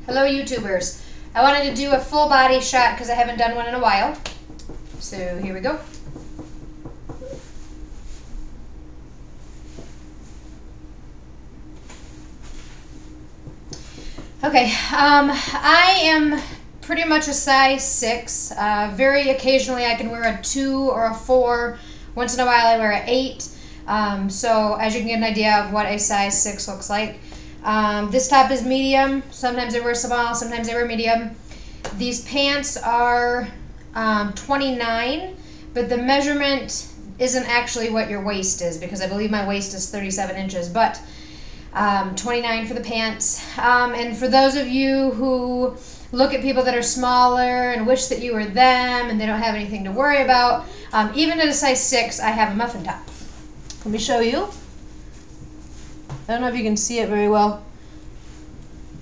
Hello YouTubers. I wanted to do a full body shot because I haven't done one in a while. So here we go. Okay, I am pretty much a size 6. Very occasionally I can wear a 2 or a 4. Once in a while I wear an 8. So as you can get an idea of what a size 6 looks like. This top is medium. Sometimes I wear small, sometimes I wear medium. These pants are 29, but the measurement isn't actually what your waist is because I believe my waist is 37 inches, but 29 for the pants. And for those of you who look at people that are smaller and wish that you were them and they don't have anything to worry about, even at a size 6, I have a muffin top. Let me show you. I don't know if you can see it very well,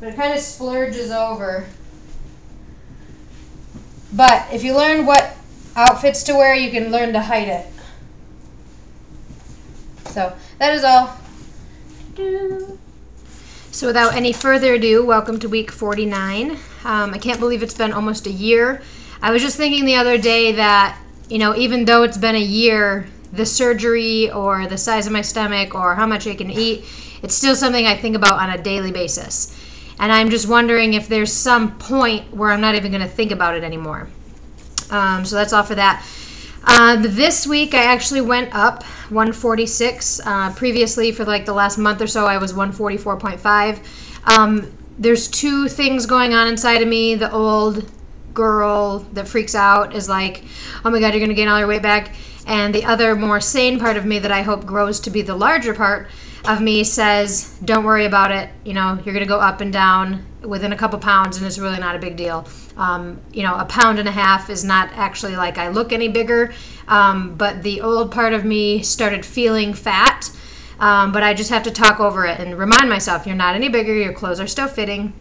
but it kind of splurges over. But if you learn what outfits to wear, you can learn to hide it. So that is all. So without any further ado, welcome to week 49. I can't believe it's been almost a year. I was just thinking the other day that, you know, even though it's been a year, the surgery or the size of my stomach or how much I can eat, it's still something I think about on a daily basis. And I'm just wondering if there's some point where I'm not even going to think about it anymore. So that's all for that. This week I actually went up 146. Previously, for like the last month or so, I was 144.5. There's two things going on inside of me. The old girl that freaks out is like, oh my God, you're going to gain all your weight back. And the other more sane part of me that I hope grows to be the larger part of me says, don't worry about it. You know, you're going to go up and down within a couple pounds and it's really not a big deal. You know, 1.5 pounds is not actually like I look any bigger. But the old part of me started feeling fat. But I just have to talk over it and remind myself, you're not any bigger. Your clothes are still fitting.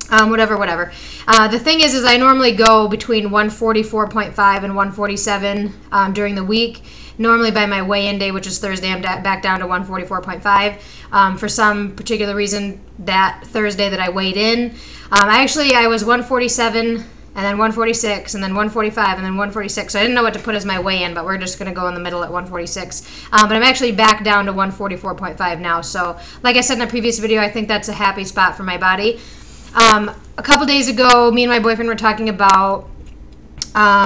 Whatever. The thing is I normally go between 144.5 and 147 during the week. Normally by my weigh-in day, which is Thursday, I'm back down to 144.5. For some particular reason, that Thursday that I weighed in, I was 147 and then 146 and then 145 and then 146. So I didn't know what to put as my weigh-in, but we're just going to go in the middle at 146. But I'm actually back down to 144.5 now. So like I said in a previous video, I think that's a happy spot for my body. A couple days ago, me and my boyfriend were talking about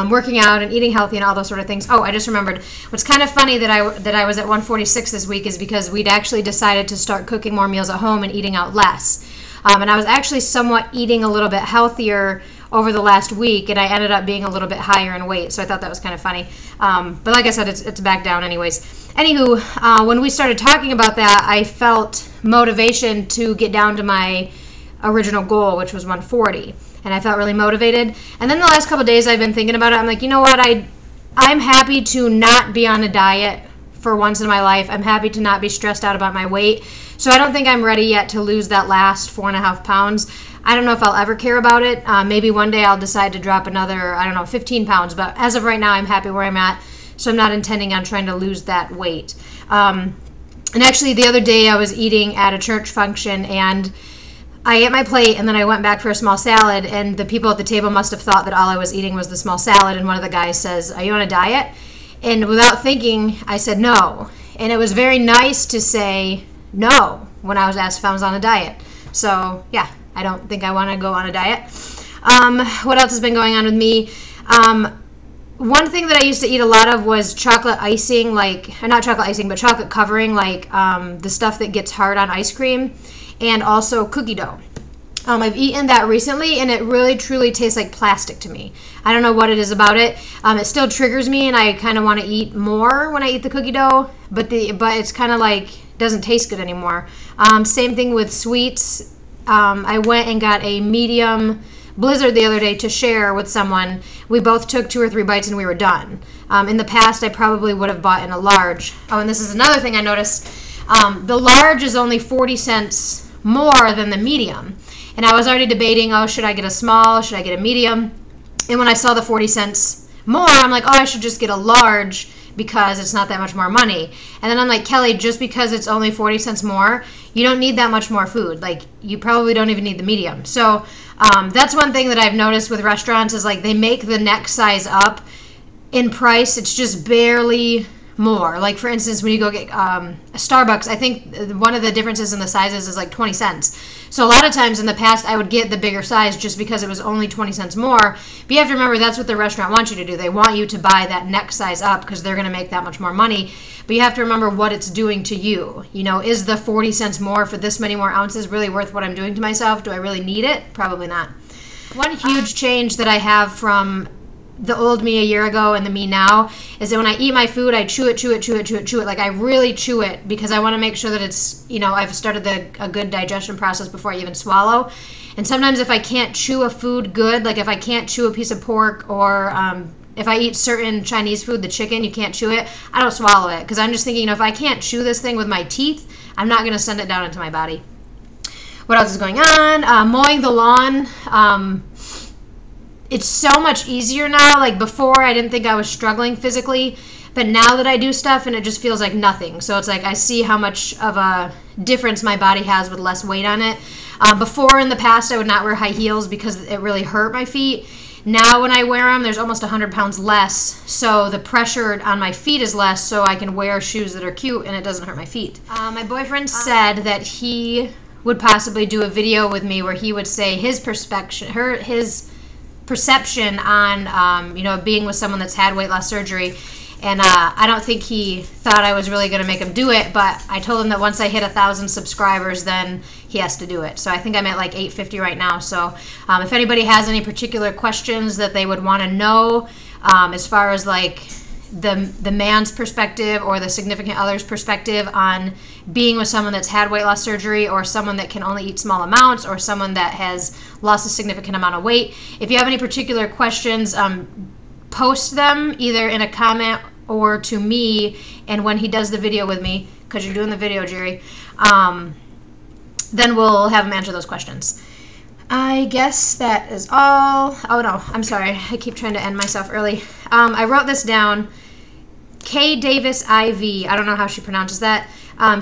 working out and eating healthy and all those sort of things. Oh, I just remembered. What's kind of funny that I was at 146 this week is because we'd actually decided to start cooking more meals at home and eating out less. And I was actually somewhat eating a little bit healthier over the last week, and I ended up being a little bit higher in weight. So I thought that was kind of funny. But like I said, it's back down anyways. Anywho, when we started talking about that, I felt motivation to get down to my original goal, which was 140, and I felt really motivated. And then the last couple of days I've been thinking about it. I'm like, you know what, I'm happy to not be on a diet for once in my life. I'm happy to not be stressed out about my weight. So I don't think I'm ready yet to lose that last 4.5 pounds. I don't know if I'll ever care about it. Maybe one day I'll decide to drop another, 15 pounds, but as of right now I'm happy where I'm at, so I'm not intending on trying to lose that weight. And actually the other day I was eating at a church function, and I ate my plate and then I went back for a small salad, and the people at the table must have thought that all I was eating was the small salad, and one of the guys says, are you on a diet? And without thinking, I said no. And it was very nice to say no when I was asked if I was on a diet. So yeah, I don't think I want to go on a diet. What else has been going on with me? One thing that I used to eat a lot of was chocolate icing, not chocolate icing, but chocolate covering, the stuff that gets hard on ice cream, and also cookie dough. I've eaten that recently, and it really truly tastes like plastic to me. I don't know what it is about it. It still triggers me, and I kind of want to eat more when I eat the cookie dough, but it's kind of like doesn't taste good anymore. Same thing with sweets. I went and got a medium Blizzard the other day to share with someone. We both took 2 or 3 bites and we were done. In the past, I probably would have bought in a large. Oh, and this is another thing I noticed. The large is only 40 cents more than the medium. And I was already debating, oh, should I get a small? Should I get a medium? And when I saw the 40 cents more, I'm like, oh, I should just get a large because it's not that much more money. And then I'm like, Kelly, just because it's only 40 cents more, you don't need that much more food. Like, you probably don't even need the medium. So that's one thing that I've noticed with restaurants is like they make the next size up in price. It's just barely more. Like, for instance, when you go get a Starbucks, I think one of the differences in the sizes is like 20 cents. So a lot of times in the past, I would get the bigger size just because it was only 20 cents more. But you have to remember, that's what the restaurant wants you to do. They want you to buy that next size up because they're going to make that much more money. But you have to remember what it's doing to you. You know, is the 40 cents more for this many more ounces really worth what I'm doing to myself? Do I really need it? Probably not. One huge change that I have from the old me a year ago and the me now is that when I eat my food, I chew it. Like, I really chew it because I want to make sure that it's, you know, I've started a good digestion process before I even swallow. And sometimes if I can't chew a food good, like if I can't chew a piece of pork, or if I eat certain Chinese food, the chicken, you can't chew it, I don't swallow it because I'm just thinking, you know, if I can't chew this thing with my teeth, I'm not going to send it down into my body. What else is going on? Mowing the lawn. It's so much easier now. Like, before, I didn't think I was struggling physically, but now that I do stuff and it just feels like nothing. So it's like I see how much of a difference my body has with less weight on it. Before, in the past, I would not wear high heels because it really hurt my feet. Now when I wear them, there's almost 100 pounds less, so the pressure on my feet is less, so I can wear shoes that are cute and it doesn't hurt my feet. My boyfriend said that he would possibly do a video with me where he would say his perception on you know, being with someone that's had weight loss surgery. And I don't think he thought I was really going to make him do it, but I told him that once I hit 1,000 subscribers, then he has to do it. So I think I'm at like 850 right now. So if anybody has any particular questions that they would want to know, as far as like the man's perspective or the significant other's perspective on being with someone that's had weight loss surgery, or someone that can only eat small amounts, or someone that has lost a significant amount of weight, if you have any particular questions, post them either in a comment or to me, and when he does the video with me, because you're doing the video, Jerry, then we'll have him answer those questions. I guess that is all. Oh no, I'm sorry, I keep trying to end myself early. I wrote this down. K Davis IV, I don't know how she pronounces that.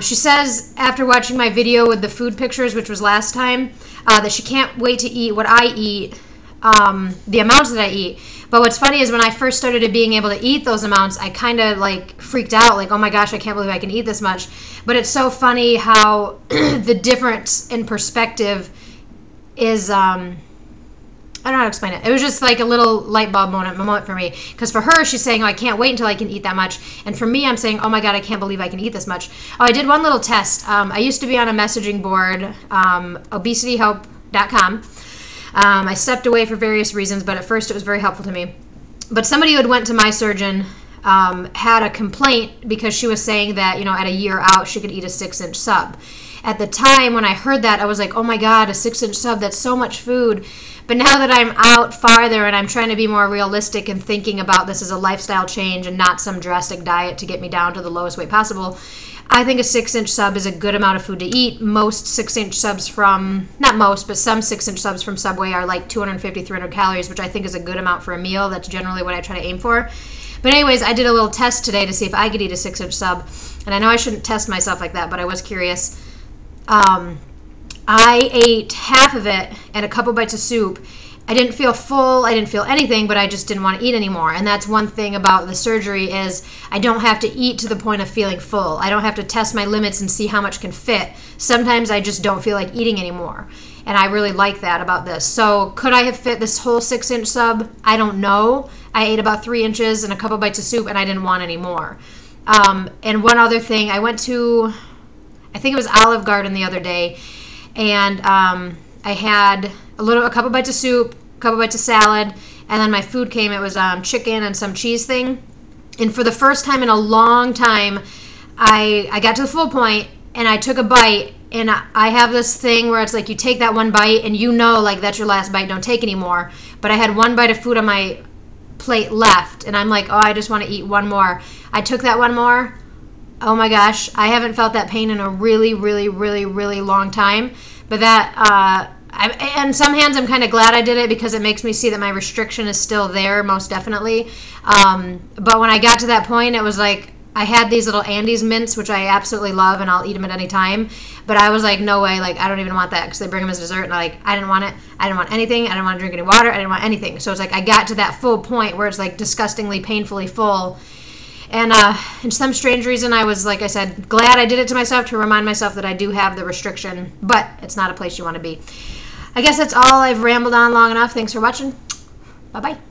She says, after watching my video with the food pictures, which was last time, that she can't wait to eat what I eat, the amounts that I eat. But what's funny is when I first started being able to eat those amounts, I kind of like freaked out, like, oh my gosh, I can't believe I can eat this much. But it's so funny how the difference in perspective is, I don't know how to explain it. It was just like a little light bulb moment for me. Because for her, she's saying, oh, I can't wait until I can eat that much. And for me, I'm saying, oh my God, I can't believe I can eat this much. Oh, I did one little test. I used to be on a messaging board, obesityhelp.com. I stepped away for various reasons, but at first it was very helpful to me. But somebody who had went to my surgeon had a complaint because she was saying that, you know, at a year out, she could eat a 6-inch sub. At the time when I heard that, I was like, oh my God, a 6-inch sub, that's so much food. But now that I'm out farther and I'm trying to be more realistic and thinking about this as a lifestyle change and not some drastic diet to get me down to the lowest weight possible, I think a 6-inch sub is a good amount of food to eat. Most 6-inch subs from, not most, but some 6-inch subs from Subway are like 250, 300 calories, which I think is a good amount for a meal. That's generally what I try to aim for. But anyways, I did a little test today to see if I could eat a 6-inch sub. And I know I shouldn't test myself like that, but I was curious. I ate half of it and a couple bites of soup. I didn't feel full, I didn't feel anything, but I just didn't want to eat anymore. And that's one thing about the surgery is I don't have to eat to the point of feeling full. I don't have to test my limits and see how much can fit. Sometimes I just don't feel like eating anymore. And I really like that about this. So could I have fit this whole 6-inch sub? I don't know. I ate about 3 inches and a couple bites of soup and I didn't want any more. And one other thing, I went to, I think it was Olive Garden the other day, and I had a couple bites of soup, a couple bites of salad, and then my food came. It was chicken and some cheese thing. And for the first time in a long time, I got to the full point and I took a bite, and I have this thing where it's like you take that one bite and you know like that's your last bite, don't take any more. But I had one bite of food on my plate left and I'm like, oh, I just want to eat one more. I took that one more. Oh my gosh, I haven't felt that pain in a really, really, really, really long time. But that, and some hands I'm kind of glad I did it because it makes me see that my restriction is still there, most definitely. But when I got to that point, it was like I had these little Andes mints, which I absolutely love, and I'll eat them at any time. But I was like, no way, like I don't even want that because they bring them as dessert, and I didn't want it. I didn't want anything. I didn't want to drink any water. I didn't want anything. So it's like I got to that full point where it's like disgustingly, painfully full. And in some strange reason, I was, like I said, glad I did it to myself to remind myself that I do have the restriction, but it's not a place you want to be. I guess that's all. I've rambled on long enough. Thanks for watching. Bye-bye.